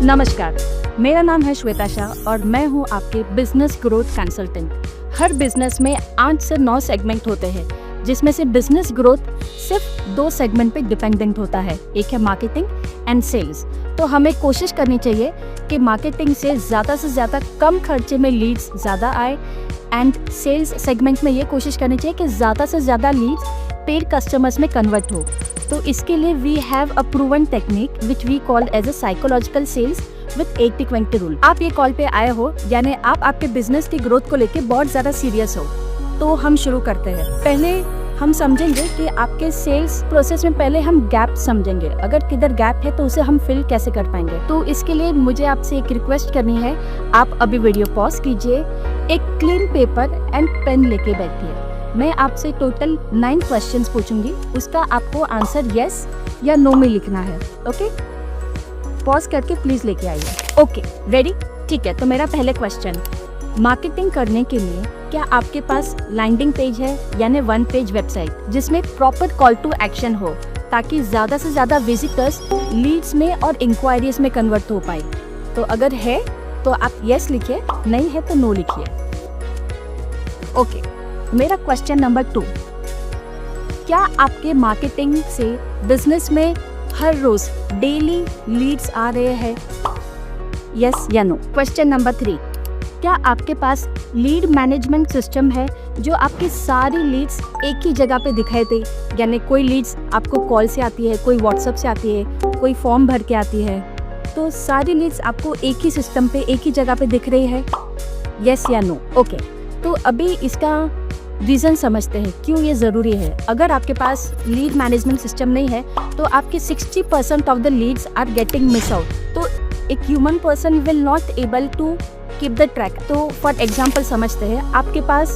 नमस्कार, मेरा नाम है श्वेता शाह और मैं हूं आपके बिजनेस ग्रोथ कंसल्टेंट। हर बिजनेस में 8 से 9 सेगमेंट होते हैं, जिसमें से बिजनेस ग्रोथ सिर्फ 2 सेगमेंट पे डिपेंडेंट होता है। एक है मार्केटिंग एंड सेल्स। तो हमें कोशिश करनी चाहिए कि मार्केटिंग से ज़्यादा कम खर्चे में लीड्स ज़्यादा आए, एंड सेल्स सेगमेंट में ये कोशिश करनी चाहिए कि ज़्यादा से ज़्यादा लीड्स पेड कस्टमर्स में कन्वर्ट हो। तो इसके लिए we have a proven technique which we called as a psychological sales with 80-20 rule. आप ये कॉल पे आए हो यानी आप आपके बिजनेस की ग्रोथ को लेके बहुत ज़्यादा सीरियस हो। तो हम शुरू करते हैं। पहले हम समझेंगे कि आपके सेल्स प्रोसेस में पहले हम गैप समझेंगे। अगर किधर गैप है तो उसे हम फिल कैसे कर पाएंगे। तो इसके लिए मुझे आपसे एक रिक्वेस्ट करनी है, आप अभी वीडियो पॉज कीजिए, एक क्लीन पेपर एंड पेन लेके बैठिए। मैं आपसे टोटल 9 क्वेश्चंस पूछूंगी, उसका आपको आंसर यस या नो में लिखना है। ओके, पॉज करके प्लीज लेके आइए। Okay, ready? ठीक है, तो मेरा पहले क्वेश्चन, मार्केटिंग करने के लिए क्या आपके पास लैंडिंग पेज है यानी 1 पेज वेबसाइट जिसमें प्रॉपर कॉल टू एक्शन हो, ताकि ज़्यादा से ज़्यादा विजिटर्स लीड्स में और इंक्वायरीज में कन्वर्ट हो पाए? तो अगर है तो आप यस लिखिए, नहीं है तो नो लिखिए। ओके, मेरा क्वेश्चन नंबर 2, क्या आपके मार्केटिंग से बिजनेस में हर रोज डेली लीड्स आ रहे हैं? यस या नो। क्वेश्चन नंबर 3, क्या आपके पास लीड मैनेजमेंट सिस्टम है जो आपकी सारी लीड्स एक ही जगह पे दिखाई दे, यानी कोई लीड्स आपको कॉल से आती है, कोई व्हाट्सएप से आती है, कोई फॉर्म भर के आती है, तो सारी लीड्स आपको एक ही सिस्टम पे एक ही जगह पे दिख रही है? यस या नो। ओके, तो अभी इसका रीज़न समझते हैं क्यों ये ज़रूरी है। अगर आपके पास लीड मैनेजमेंट सिस्टम नहीं है तो आपके 60% of the leads are getting miss out. तो एक human person will not able to keep the track. तो फॉर एग्जांपल समझते हैं, आपके पास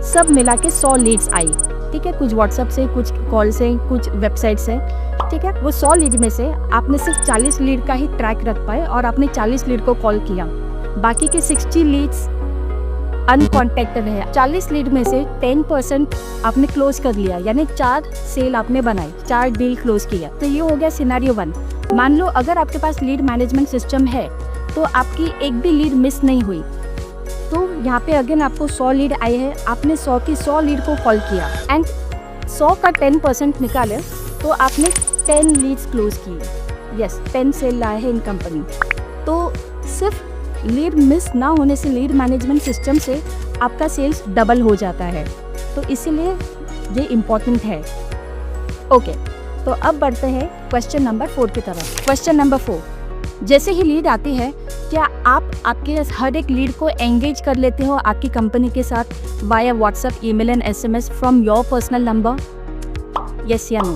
सब मिला के 100 लीड्स आई, ठीक है, कुछ व्हाट्सएप से, कुछ कॉल से, कुछ वेबसाइट से, ठीक है। वो 100 लीड में से आपने सिर्फ 40 लीड का ही ट्रैक रख पाए और आपने 40 लीड को कॉल किया, बाकी के 60 लीड्स अनकॉन्टेक्टेड है। 40 लीड में से 10% आपने क्लोज कर लिया, यानी 4 सेल आपने बनाई, 4 डील क्लोज किया। तो ये हो गया सिनेरियो 1। मान लो अगर आपके पास लीड मैनेजमेंट सिस्टम है तो आपकी एक भी लीड मिस नहीं हुई। तो यहाँ पे अगेन आपको 100 लीड आई है, आपने 100 की 100 लीड को कॉल किया एंड 100 का 10% निकाले तो आपने 10 लीड्स क्लोज की। यस, 10 सेल लाए हैं इन कंपनी। तो सिर्फ लीड मिस ना होने से लीड मैनेजमेंट सिस्टम से आपका सेल्स डबल हो जाता है। तो इसीलिए ये इम्पोर्टेंट है। ओके, तो अब बढ़ते हैं क्वेश्चन नंबर 4 की तरफ। क्वेश्चन नंबर 4, जैसे ही लीड आती है क्या आप आपके हर एक लीड को एंगेज कर लेते हो आपकी कंपनी के साथ via WhatsApp, email and SMS from your personal number? Yes या नो।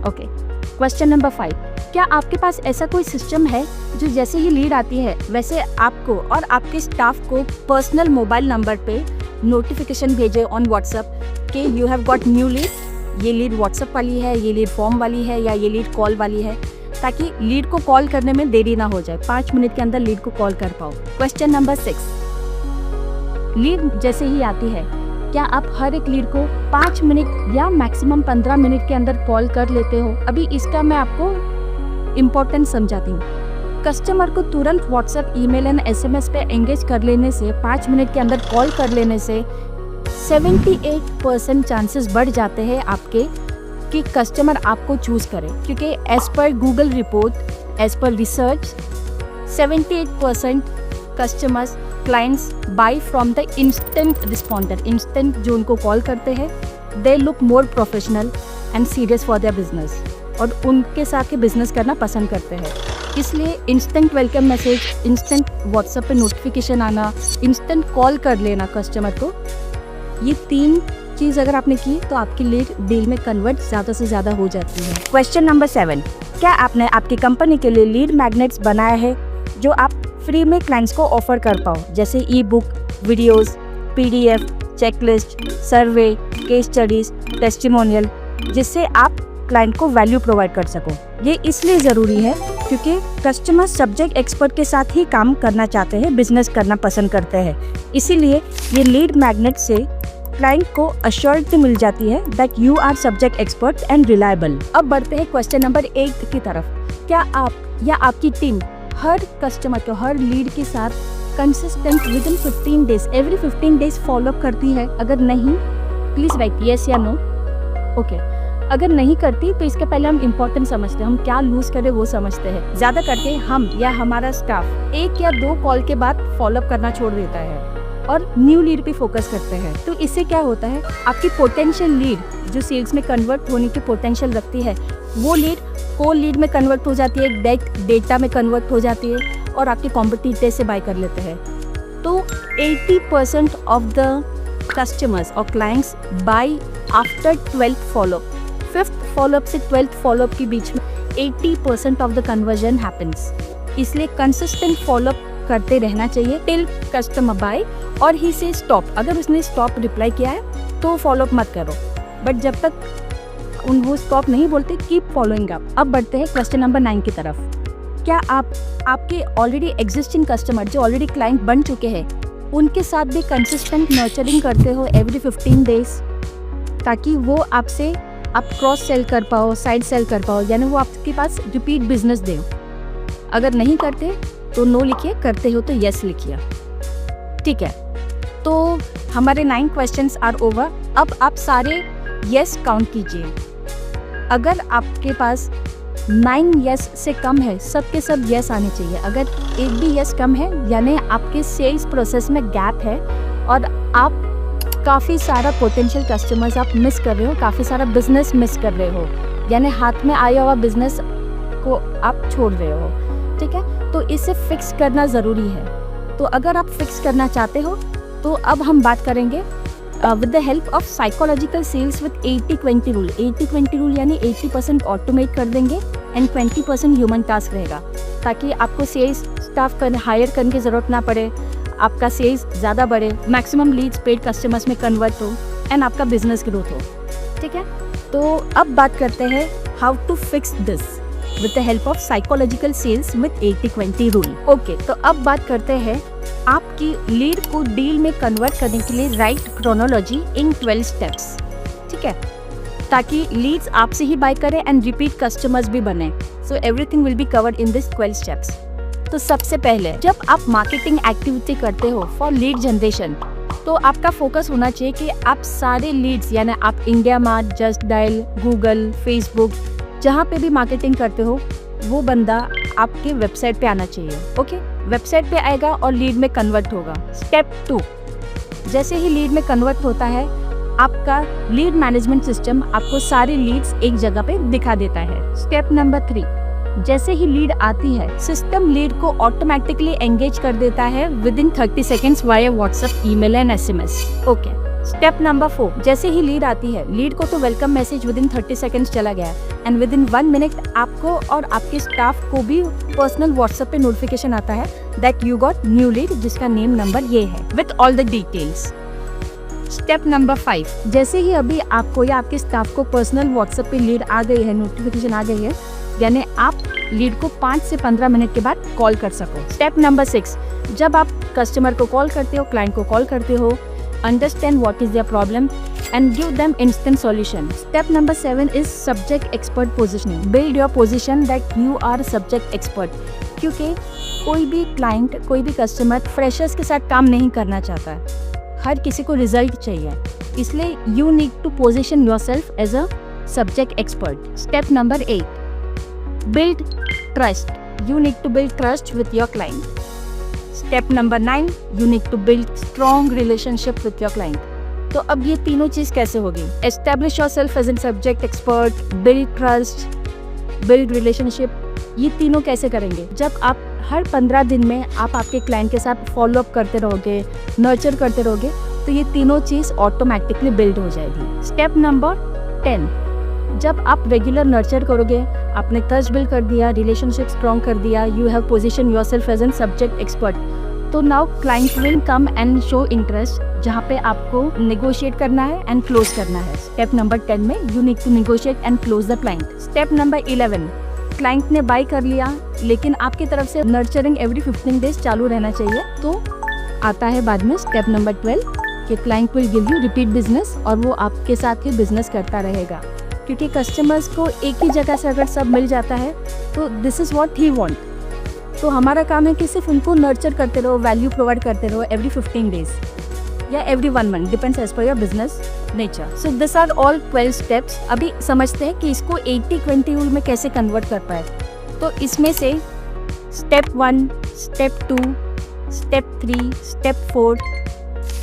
ओके, क्वेश्चन नंबर 5, क्या आपके पास ऐसा कोई सिस्टम है जो जैसे ही लीड आती है वैसे आपको और आपके स्टाफ को पर्सनल मोबाइल नंबर पे नोटिफिकेशन भेजे ऑन व्हाट्सएप कि you have got new lead, ये लीड व्हाट्सएप वाली है, ये लीड फॉर्म वाली है या ये लीड कॉल वाली है, ताकि लीड को कॉल करने में देरी ना हो जाए, 5 मिनट के अंदर लीड को कॉल कर पाओ। क्वेश्चन नंबर 6, लीड जैसे ही आती है क्या आप हर एक लीड को 5 मिनट या मैक्सिमम 15 मिनट के अंदर कॉल कर लेते हो? अभी इसका मैं आपको इम्पोर्टेंट समझाती हूँ। कस्टमर को तुरंत व्हाट्सएप, ईमेल एंड SMS पे एंगेज कर लेने से, 5 मिनट के अंदर कॉल कर लेने से 78% चांसेस बढ़ जाते हैं आपके कि कस्टमर आपको चूज करे, क्योंकि as per Google report, as per research 78% customers, clients buy from the instant responder. Instant जो उनको कॉल करते हैं, they look more professional and serious for their business, और उनके साथ ही बिजनेस करना पसंद करते हैं। इसलिए instant welcome message, instant WhatsApp पे नोटिफिकेशन आना, इंस्टेंट कॉल कर लेना कस्टमर को, ये 3 चीज़ अगर आपने की तो आपकी लीड डील में कन्वर्ट ज़्यादा से ज़्यादा हो जाती है। क्वेश्चन नंबर 7, क्या आपने आपकी कंपनी के लिए लीड मैग्नेट्स बनाए हैं जो आप फ्री में क्लाइंट्स को ऑफर कर पाओ, जैसे ई-बुक, वीडियोस, PDF, चेकलिस्ट, सर्वे, केस स्टडीज, टेस्टिमोनियल, जिससे आप क्लाइंट को वैल्यू प्रोवाइड कर सको? ये इसलिए ज़रूरी है क्योंकि कस्टमर सब्जेक्ट एक्सपर्ट के साथ ही काम करना चाहते हैं, बिजनेस करना पसंद करते हैं। इसीलिए ये लीड मैग्नेट से क्लाइंट को अश्योरिटी मिल जाती है that you are subject expert and reliable. अब बढ़ते हैं क्वेश्चन नंबर 8 की तरफ। क्या आप या आपकी टीम हर कस्टमर को, हर लीड के साथ consistent with in 15 days, every 15 days follow up करती है? अगर नहीं, प्लीज़ राइट येस या नो। ओके, अगर नहीं करती तो इसके पहले हम इम्पोर्टेंट समझते हैं, हम क्या लूज़ करें वो समझते हैं। ज़्यादा करके हम या हमारा स्टाफ 1 या 2 कॉल के बाद फॉलोअप करना छोड़ देता है और न्यू लीड पे फोकस करते हैं। तो इससे क्या होता है, आपकी पोटेंशियल लीड जो सेल्स में कन्वर्ट होने की पोटेंशियल रखती है, वो लीड कोल लीड में कन्वर्ट हो जाती है, डेटा में कन्वर्ट हो जाती है और आपके कॉम्पिटिटर से बाय कर लेते हैं। तो 80% ऑफ द कस्टमर्स और clients buy after 12th follow up. 5th follow up से 12th फॉलोअप के बीच में 80% ऑफ द कन्वर्जन हैपेंस। इसलिए कंसिस्टेंट फॉलोअप करते रहना चाहिए टिल कस्टमर बाय और ही से स्टॉप। अगर उसने स्टॉप रिप्लाई किया है तो फॉलोअप मत करो, बट जब तक वो स्टॉप नहीं बोलते कीप फॉलोइंग अप। अब बढ़ते हैं क्वेश्चन नंबर 9 की तरफ। क्या आप आपके ऑलरेडी एग्जिस्टिंग कस्टमर जो ऑलरेडी क्लाइंट बन चुके हैं उनके साथ भी कंसिस्टेंट नर्चरिंग करते हो एवरी 15 डेज, ताकि वो आपसे आप क्रॉस सेल कर पाओ, साइड सेल कर पाओ, यानी वो आपके पास रिपीट बिजनेस दे? अगर नहीं करते तो नो लिखिए, करते हो तो यस लिखिए। ठीक है, तो हमारे 9 क्वेश्चंस आर ओवर। अब आप सारे यस काउंट कीजिए। अगर आपके पास 9 यस से कम है, सब के सब यस आने चाहिए। अगर एक भी यस कम है यानी आपके सेल्स प्रोसेस में गैप है और आप काफ़ी सारा पोटेंशियल कस्टमर्स आप मिस कर रहे हो, काफ़ी सारा बिजनेस मिस कर रहे हो, यानी हाथ में आया हुआ बिजनेस को आप छोड़ रहे हो। ठीक है, तो इसे फिक्स करना ज़रूरी है। तो अगर आप फिक्स करना चाहते हो तो अब हम बात करेंगे with the help of psychological sales with 80-20 rule. 80-20 rule यानी 80% ऑटोमेट कर देंगे एंड 20% ह्यूमन टास्क रहेगा, ताकि आपको सेल्स स्टाफ हायर करने की ज़रूरत ना पड़े, आपका सेल्स ज़्यादा बढ़े, मैक्सिमम लीड्स पेड कस्टमर्स में कन्वर्ट हो एंड आपका बिजनेस ग्रोथ हो। ठीक है, तो अब बात करते हैं how to fix this with the help of psychological sales with 80-20 rule. Okay, तो अब बात करते हैं आपकी लीड को डील में कन्वर्ट करने के लिए राइट क्रोनोलॉजी इन 12 स्टेप्स। ठीक है, ताकि लीड्स आपसे ही बाय करें एंड रिपीट कस्टमर्स भी बने। So everything will be covered in this 12 steps. तो सबसे पहले जब आप मार्केटिंग एक्टिविटी करते हो फॉर लीड जनरेशन, तो आपका फोकस होना चाहिए कि आप सारे लीड्स, यानी आप India mart, just dial, Google, Facebook, जहाँ पे भी मार्केटिंग करते हो वो बंदा आपके वेबसाइट पे आना चाहिए। ओके, वेबसाइट पे आएगा और लीड में कन्वर्ट होगा। स्टेप 2, जैसे ही लीड में कन्वर्ट होता है आपका लीड मैनेजमेंट सिस्टम आपको सारे लीड्स एक जगह पे दिखा देता है। स्टेप नंबर 3, जैसे ही लीड आती है सिस्टम लीड को ऑटोमेटिकली एंगेज कर देता है with in 30 seconds via WhatsApp, email and SMS। Okay, step number 4, जैसे ही लीड आती है लीड को तो welcome message with in 30 seconds चला गया एंड विद इन 1 मिनट आपको और आपके स्टाफ को भी पर्सनल व्हाट्सएप पे नोटिफिकेशन आता है that you got new lead जिसका नेम नंबर ये है with all the details. Step number 5, जैसे ही अभी आपको या आपके स्टाफ को पर्सनल व्हाट्सएप पे लीड आ गई है, नोटिफिकेशन आ गई है, यानी आप लीड को 5 से 15 मिनट के बाद कॉल कर सको। स्टेप नंबर 6, जब आप कस्टमर को कॉल करते हो, क्लाइंट को कॉल करते हो, understand what is their problem and give them instant solution. Step number 7 is subject expert positioning. Build your position that you are subject expert. क्योंकि कोई भी क्लाइंट, कोई भी कस्टमर फ्रेशर्स के साथ काम नहीं करना चाहता है, हर किसी को रिजल्ट चाहिए, इसलिए you need to position yourself as a subject expert. Step number 8, build trust. You need to build trust with your client. Step number 9, you need to build strong relationship with your client. तो अब ये तीनों चीज़ कैसे होगी? Establish yourself as a subject expert, build trust, build relationship. ये तीनों कैसे करेंगे? जब आप हर 15 दिन में आप आपके क्लाइंट के साथ फॉलो अप करते रहोगे, नर्चर करते रहोगे, तो ये तीनों चीज़ ऑटोमेटिकली बिल्ड हो जाएगी। स्टेप नंबर 10, जब आप रेगुलर नर्चर करोगे, आपने ट्रस्ट बिल्ड कर दिया, रिलेशनशिप स्ट्रॉन्ग कर दिया, you have position yourself as an subject expert, तो now client will come and show interest, जहाँ पे आपको नेगोशिएट करना है एंड क्लोज करना है। स्टेप नंबर 10 में you need to negotiate and close the client. Step number 11, client ने बाय कर लिया लेकिन आपकी तरफ से नर्चरिंग एवरी 15 डेज चालू रहना चाहिए। तो आता है बाद में स्टेप नंबर 12 कि client will give you repeat business और वो आपके साथ ही बिजनेस करता रहेगा, क्योंकि कस्टमर्स को एक ही जगह से अगर सब मिल जाता है तो this is what he want. तो हमारा काम है कि सिर्फ उनको नर्चर करते रहो, वैल्यू प्रोवाइड करते रहो एवरी 15 डेज या every 1 month, depends as per your business nature. So this are all 12 steps. अभी समझते हैं कि इसको 80-20 रूल में कैसे कन्वर्ट कर पाए। तो इसमें से स्टेप 1, स्टेप 2, स्टेप 3, स्टेप 4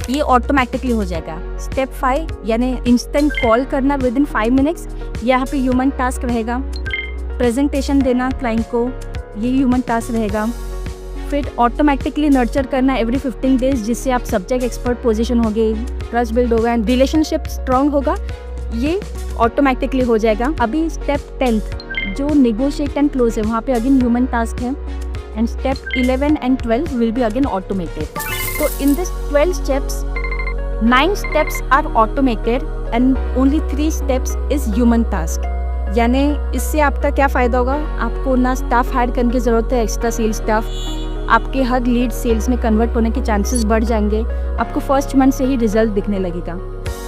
ये ऑटोमेटिकली हो जाएगा। स्टेप 5 यानी इंस्टेंट कॉल करना विद इन 5 मिनट्स, यहाँ पे ह्यूमन टास्क रहेगा। प्रेजेंटेशन देना क्लाइंट को, ये ह्यूमन टास्क रहेगा। फिर ऑटोमेटिकली नर्चर करना एवरी 15 डेज, जिससे आप सब्जेक्ट एक्सपर्ट पोजीशन हो गई, ट्रस्ट बिल्ड होगा एंड रिलेशनशिप स्ट्रांग होगा, ये ऑटोमेटिकली हो जाएगा। अभी स्टेप 10 जो नेगोशिएट एंड क्लोज है, वहाँ पे अगेन ह्यूमन टास्क है and step 11 and 12 will be again automated. So in this 12 steps, 9 steps are automated and only 3 steps is human task। यानी इससे आपका क्या फ़ायदा होगा, आपको ना स्टाफ हायर करने की ज़रूरत है, एक्स्ट्रा सेल्स स्टाफ, आपके हर लीड सेल्स में कन्वर्ट होने के चांसेस बढ़ जाएंगे, आपको फर्स्ट मंथ से ही रिजल्ट दिखने लगेगा,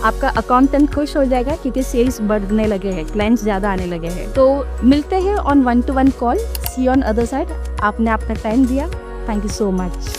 आपका अकाउंटेंट खुश हो जाएगा क्योंकि सेल्स बढ़ने लगे हैं, क्लाइंट्स ज़्यादा आने लगे हैं। तो मिलते हैं on 1-to-1 call, see on other side. आपने अपना टाइम दिया, थैंक यू सो मच।